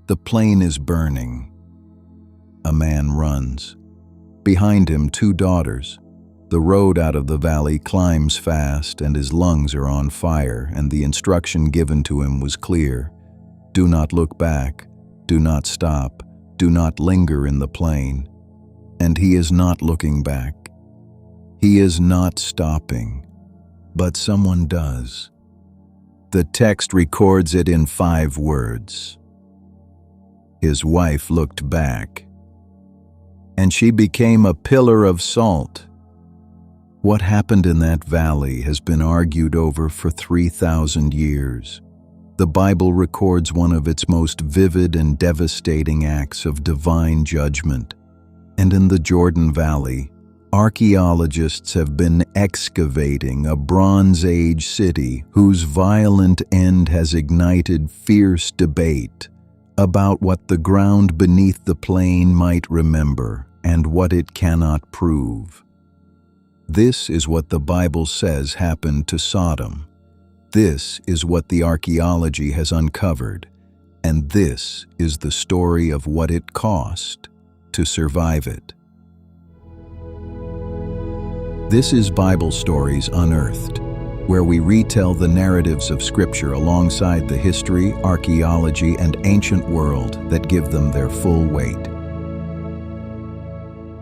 The plain is burning. A man runs. Behind him, 2 daughters. The road out of the valley climbs fast, and his lungs are on fire, and the instruction given to him was clear. Do not look back. Do not stop. Do not linger in the plain. And he is not looking back. He is not stopping. But someone does. The text records it in 5 words. His wife looked back, and she became a pillar of salt. What happened in that valley has been argued over for 3,000 years. The Bible records one of its most vivid and devastating acts of divine judgment. And in the Jordan Valley, archaeologists have been excavating a Bronze Age city whose violent end has ignited fierce debate about what the ground beneath the plain might remember and what it cannot prove. This is what the Bible says happened to Sodom. This is what the archaeology has uncovered, and this is the story of what it cost to survive it. This is Bible Stories Unearthed, where we retell the narratives of Scripture alongside the history, archaeology, and ancient world that give them their full weight.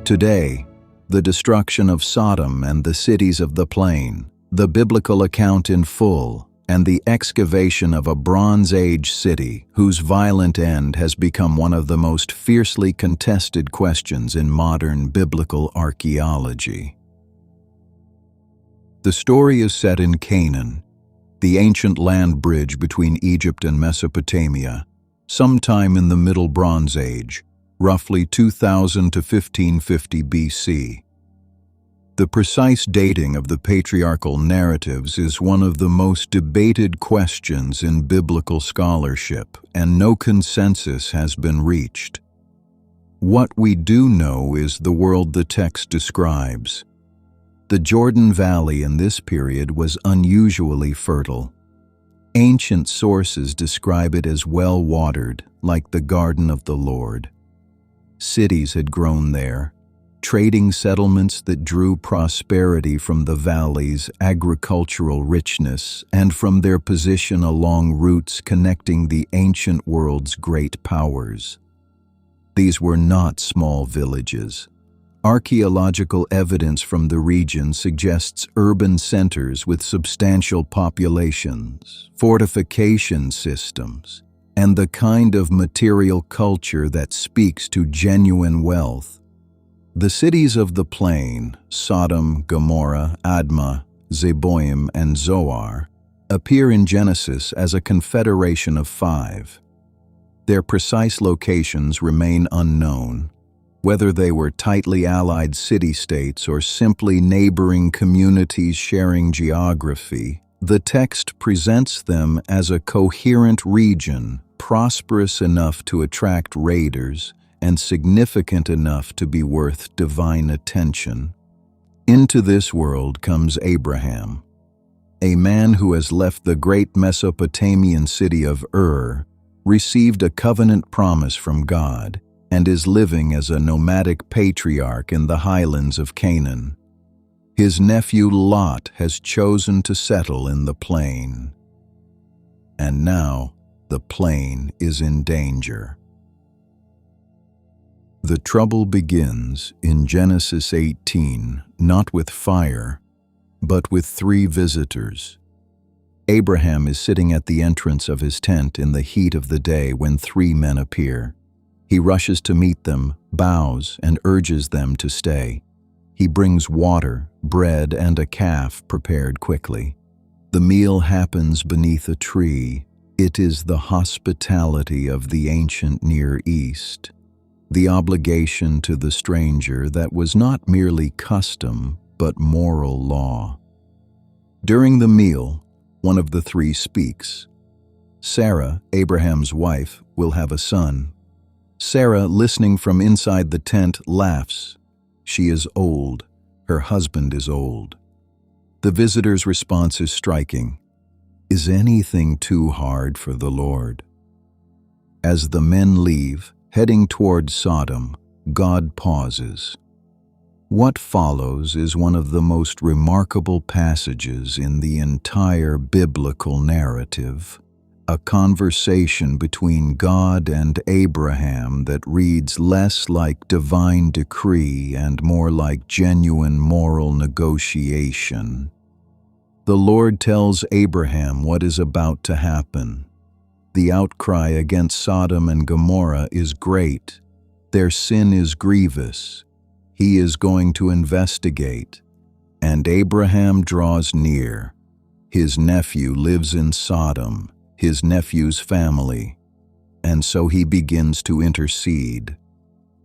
Today, the destruction of Sodom and the cities of the plain, the biblical account in full, and the excavation of a Bronze Age city whose violent end has become one of the most fiercely contested questions in modern biblical archaeology. The story is set in Canaan, the ancient land bridge between Egypt and Mesopotamia, sometime in the Middle Bronze Age, roughly 2000 to 1550 BC. The precise dating of the patriarchal narratives is one of the most debated questions in biblical scholarship, and no consensus has been reached. What we do know is the world the text describes. The Jordan Valley in this period was unusually fertile. Ancient sources describe it as well-watered, like the garden of the Lord. Cities had grown there, trading settlements that drew prosperity from the valley's agricultural richness and from their position along routes connecting the ancient world's great powers. These were not small villages. Archaeological evidence from the region suggests urban centers with substantial populations, fortification systems, and the kind of material culture that speaks to genuine wealth. The cities of the plain, Sodom, Gomorrah, Admah, Zeboim, and Zoar, appear in Genesis as a confederation of 5. Their precise locations remain unknown. Whether they were tightly allied city-states or simply neighboring communities sharing geography, the text presents them as a coherent region, prosperous enough to attract raiders and significant enough to be worth divine attention. Into this world comes Abraham, a man who has left the great Mesopotamian city of Ur, received a covenant promise from God, and is living as a nomadic patriarch in the highlands of Canaan. His nephew Lot has chosen to settle in the plain. And now, the plain is in danger. The trouble begins in Genesis 18, not with fire, but with 3 visitors. Abraham is sitting at the entrance of his tent in the heat of the day when 3 men appear. He rushes to meet them, bows, and urges them to stay. He brings water, bread, and a calf prepared quickly. The meal happens beneath a tree. It is the hospitality of the ancient Near East, the obligation to the stranger that was not merely custom, but moral law. During the meal, one of the 3 speaks. Sarah, Abraham's wife, will have a son. Sarah, listening from inside the tent, laughs. She is old. Her husband is old. The visitor's response is striking. Is anything too hard for the Lord? As the men leave, heading toward Sodom, God pauses. What follows is one of the most remarkable passages in the entire biblical narrative, a conversation between God and Abraham that reads less like divine decree and more like genuine moral negotiation. The Lord tells Abraham what is about to happen. The outcry against Sodom and Gomorrah is great. Their sin is grievous. He is going to investigate. And Abraham draws near. His nephew lives in Sodom, his nephew's family. And so he begins to intercede.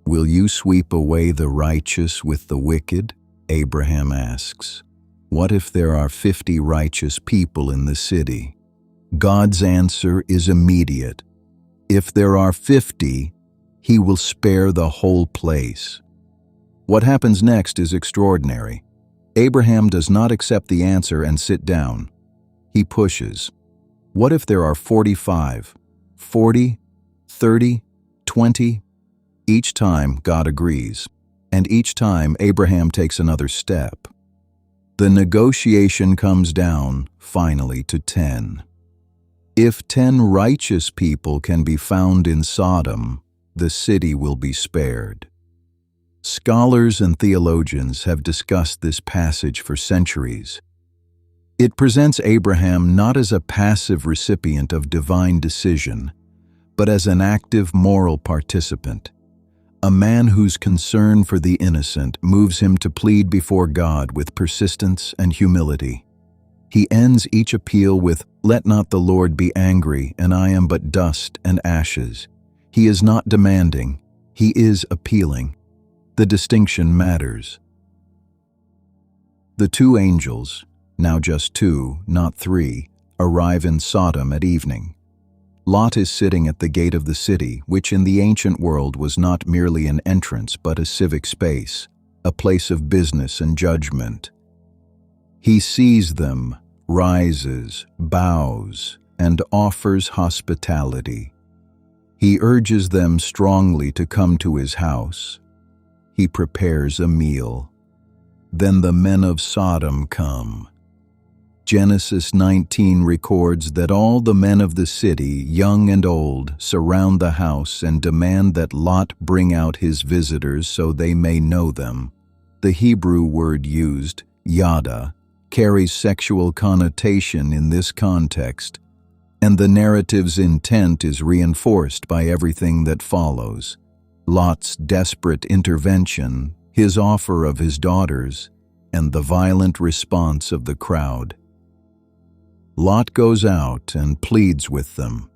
"Will you sweep away the righteous with the wicked?" Abraham asks. "What if there are 50 righteous people in the city?" God's answer is immediate. If there are 50, he will spare the whole place. What happens next is extraordinary. Abraham does not accept the answer and sit down. He pushes. What if there are 45, 40, 30, 20? Each time God agrees, and each time Abraham takes another step. The negotiation comes down, finally, to 10. If 10 righteous people can be found in Sodom, the city will be spared. Scholars and theologians have discussed this passage for centuries. It presents Abraham not as a passive recipient of divine decision, but as an active moral participant, a man whose concern for the innocent moves him to plead before God with persistence and humility. He ends each appeal with, "Let not the Lord be angry, and I am but dust and ashes." He is not demanding, he is appealing. The distinction matters. The two angels, now just two, not three, arrive in Sodom at evening. Lot is sitting at the gate of the city, which in the ancient world was not merely an entrance but a civic space, a place of business and judgment. He sees them, rises, bows, and offers hospitality. He urges them strongly to come to his house. He prepares a meal. Then the men of Sodom come. Genesis 19 records that all the men of the city, young and old, surround the house and demand that Lot bring out his visitors so they may know them. The Hebrew word used, yada, carries sexual connotation in this context, and the narrative's intent is reinforced by everything that follows. Lot's desperate intervention, his offer of his daughters, and the violent response of the crowd. Lot goes out and pleads with them.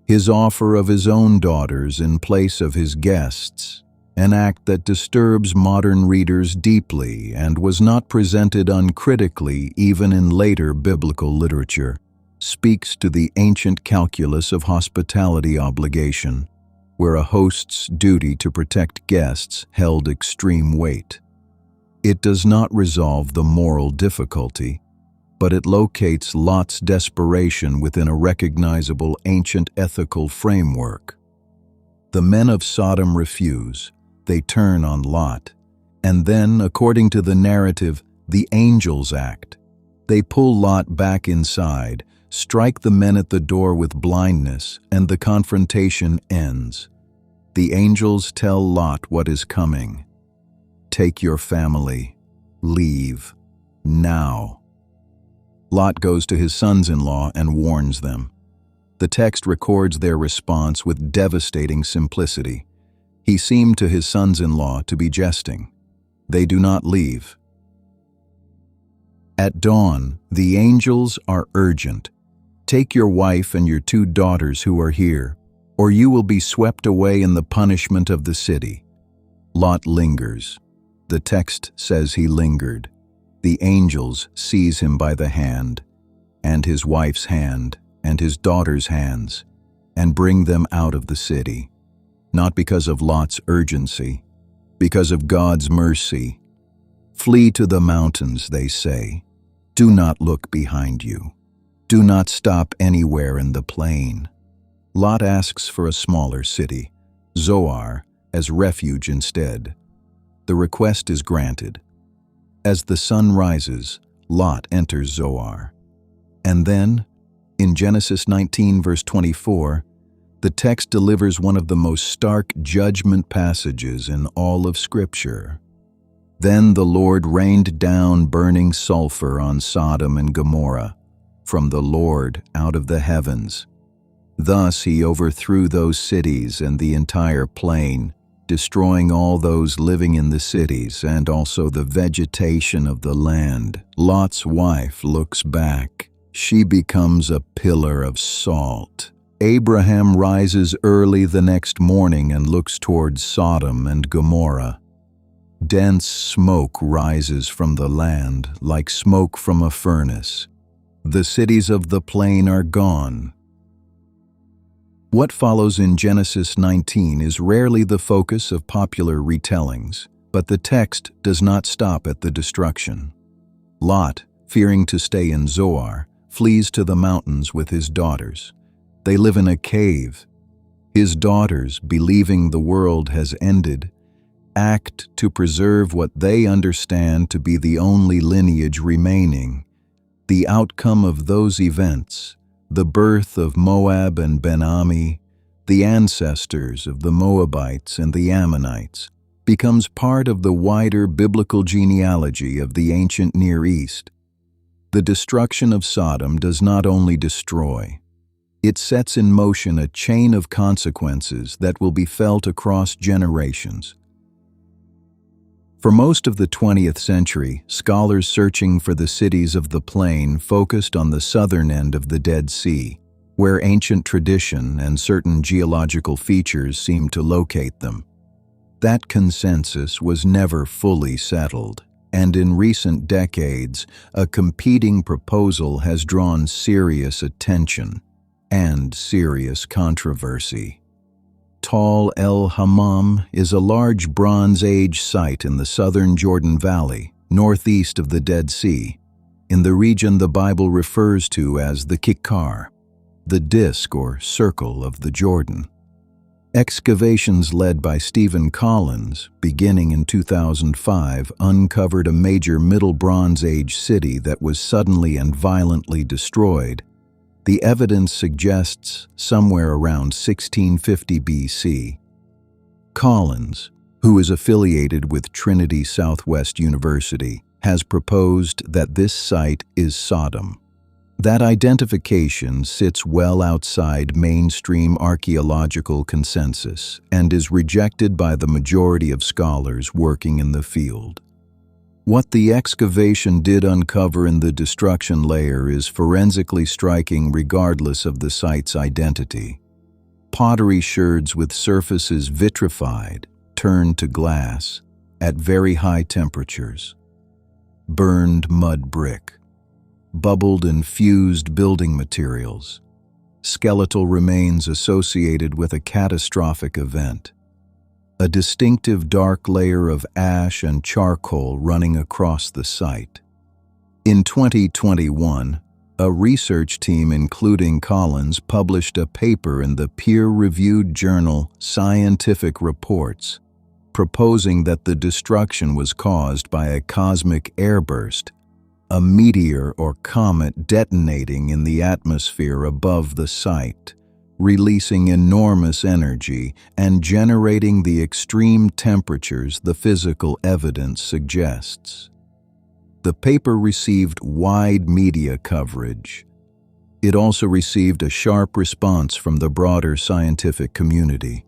His offer of his own daughters in place of his guests, an act that disturbs modern readers deeply and was not presented uncritically even in later biblical literature, speaks to the ancient calculus of hospitality obligation, where a host's duty to protect guests held extreme weight. It does not resolve the moral difficulty, but it locates Lot's desperation within a recognizable ancient ethical framework. The men of Sodom refuse, they turn on Lot, and then, according to the narrative, the angels act. They pull Lot back inside, strike the men at the door with blindness, and the confrontation ends. The angels tell Lot what is coming. Take your family. Leave. Now. Lot goes to his sons-in-law and warns them. The text records their response with devastating simplicity. He seemed to his sons-in-law to be jesting. They do not leave. At dawn, the angels are urgent. Take your wife and your 2 daughters who are here, or you will be swept away in the punishment of the city. Lot lingers. The text says he lingered. The angels seize him by the hand, and his wife's hand, and his daughter's hands, and bring them out of the city. Not because of Lot's urgency, because of God's mercy. Flee to the mountains, they say. Do not look behind you. Do not stop anywhere in the plain. Lot asks for a smaller city, Zoar, as refuge instead. The request is granted. As the sun rises, Lot enters Zoar. And then, in Genesis 19 verse 24, the text delivers one of the most stark judgment passages in all of Scripture. Then the Lord rained down burning sulfur on Sodom and Gomorrah from the Lord out of the heavens. Thus he overthrew those cities and the entire plain, destroying all those living in the cities and also the vegetation of the land. Lot's wife looks back. She becomes a pillar of salt. Abraham rises early the next morning and looks towards Sodom and Gomorrah. Dense smoke rises from the land like smoke from a furnace. The cities of the plain are gone. What follows in Genesis 19 is rarely the focus of popular retellings, but the text does not stop at the destruction. Lot, fearing to stay in Zoar, flees to the mountains with his daughters. They live in a cave. His daughters, believing the world has ended, act to preserve what they understand to be the only lineage remaining. The outcome of those events, the birth of Moab and Ben-Ami, the ancestors of the Moabites and the Ammonites, becomes part of the wider biblical genealogy of the ancient Near East. The destruction of Sodom does not only destroy, it sets in motion a chain of consequences that will be felt across generations. For most of the 20th century, scholars searching for the cities of the plain focused on the southern end of the Dead Sea, where ancient tradition and certain geological features seemed to locate them. That consensus was never fully settled, and in recent decades, a competing proposal has drawn serious attention and serious controversy. Tal el-Hammam is a large Bronze Age site in the southern Jordan Valley, northeast of the Dead Sea, in the region the Bible refers to as the Kikar, the disk or circle of the Jordan. Excavations led by Stephen Collins, beginning in 2005, uncovered a major Middle Bronze Age city that was suddenly and violently destroyed. The evidence suggests somewhere around 1650 BC. Collins, who is affiliated with Trinity Southwest University, has proposed that this site is Sodom. That identification sits well outside mainstream archaeological consensus and is rejected by the majority of scholars working in the field. What the excavation did uncover in the destruction layer is forensically striking regardless of the site's identity. Pottery sherds with surfaces vitrified, turned to glass, at very high temperatures. Burned mud brick. Bubbled and fused building materials. Skeletal remains associated with a catastrophic event. A distinctive dark layer of ash and charcoal running across the site. In 2021, a research team including Collins published a paper in the peer-reviewed journal Scientific Reports, proposing that the destruction was caused by a cosmic airburst, a meteor or comet detonating in the atmosphere above the site, releasing enormous energy and generating the extreme temperatures the physical evidence suggests. The paper received wide media coverage. It also received a sharp response from the broader scientific community.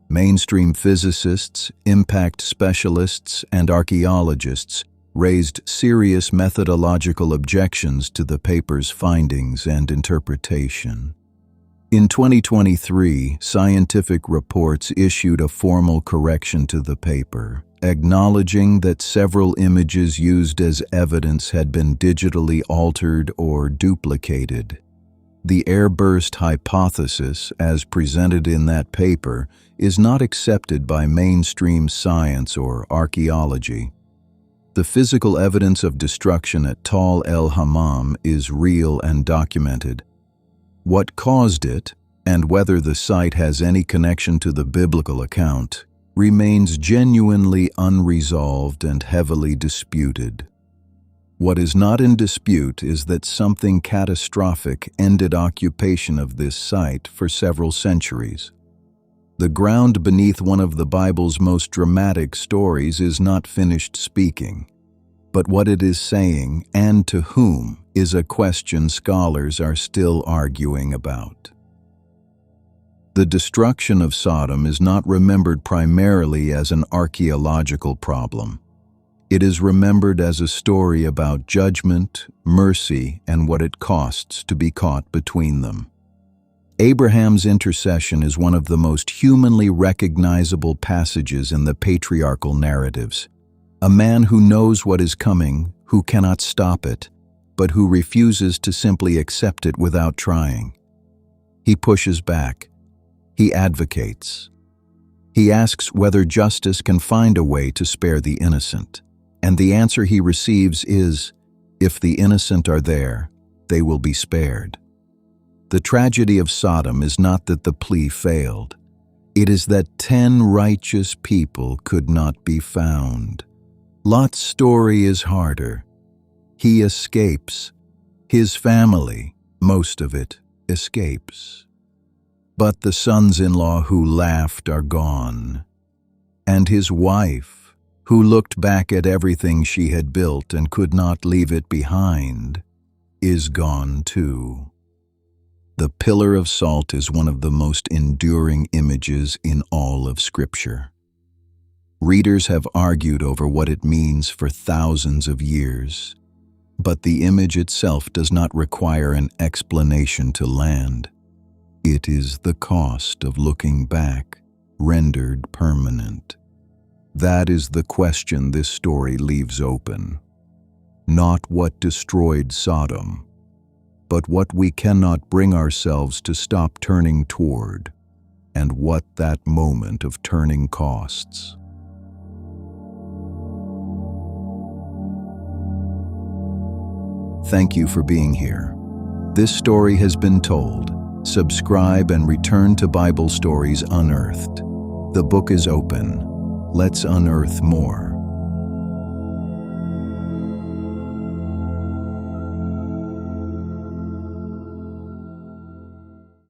Mainstream physicists, impact specialists, and archaeologists raised serious methodological objections to the paper's findings and interpretation. In 2023, Scientific Reports issued a formal correction to the paper, acknowledging that several images used as evidence had been digitally altered or duplicated. The airburst hypothesis, as presented in that paper, is not accepted by mainstream science or archaeology. The physical evidence of destruction at Tal el-Hammam is real and documented. What caused it, and whether the site has any connection to the biblical account remains genuinely unresolved and heavily disputed. What is not in dispute is that something catastrophic ended occupation of this site for several centuries. The ground beneath one of the Bible's most dramatic stories is not finished speaking, but what it is saying, and to whom, is a question scholars are still arguing about. The destruction of Sodom is not remembered primarily as an archaeological problem. It is remembered as a story about judgment, mercy, and what it costs to be caught between them. Abraham's intercession is one of the most humanly recognizable passages in the patriarchal narratives. A man who knows what is coming, who cannot stop it, but who refuses to simply accept it without trying. He pushes back. He advocates. He asks whether justice can find a way to spare the innocent, and the answer he receives is, if the innocent are there, they will be spared. The tragedy of Sodom is not that the plea failed. It is that 10 righteous people could not be found. Lot's story is harder. He escapes. His family, most of it, escapes. But the sons-in-law who laughed are gone, and his wife, who looked back at everything she had built and could not leave it behind, is gone too. The pillar of salt is one of the most enduring images in all of Scripture. Readers have argued over what it means for thousands of years, but the image itself does not require an explanation to land. It is the cost of looking back, rendered permanent. That is the question this story leaves open. Not what destroyed Sodom, but what we cannot bring ourselves to stop turning toward, and what that moment of turning costs. Thank you for being here. This story has been told. Subscribe and return to Bible Stories Unearthed. The book is open. Let's unearth more.